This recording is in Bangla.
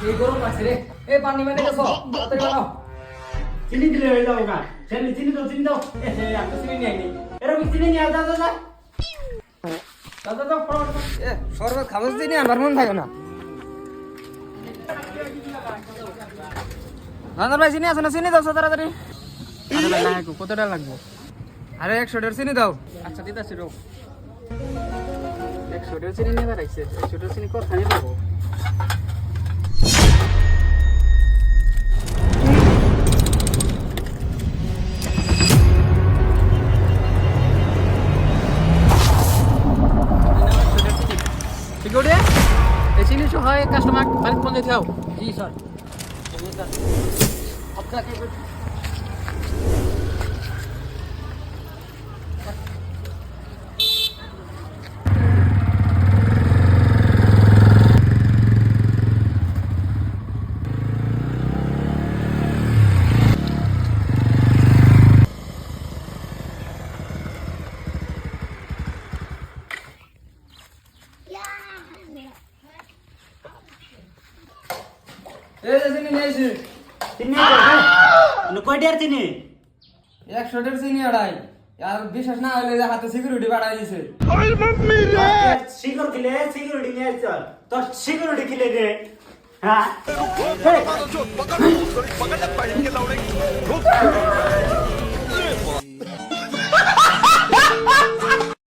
এই গরম লাগছে রে। এ পানি মানে গেছো তাড়াতাড়ি বানাও। চিনি দিলে হয়ে যাবো গা। ছেলে চিনি দাও এত চিনি নিয়ে আইনি। এরকম চিনি নিয়ে যা দাও ফটাফট। এ শরবত খাবো চিনি আমার মন থাকে না। রান্নার ভাই চিনি আছে না? চিনি দাও তাড়াতাড়ি। কতটা লাগবে? আরে 100 চিনি দাও। আচ্ছা দিতাছি রো। 100 চিনি নিয়ে রাখছে। 100 চিনি কত খানি দেবো? सिक्योरिटी ये चीनी जो है कस्टमर बाइक फोन देते हो जी सर अब जाके ए चिनी नहीं आइছে চিনি কয়টার চিনি 100 চিনি আড়াই यार বিশ্বাস না হলে হাতে সিকিউরিটি বাড়াই দিয়েছে সিকিউরিটি নিয়ে চল তোর সিকিউরিটি খিলে রে হ্যাঁ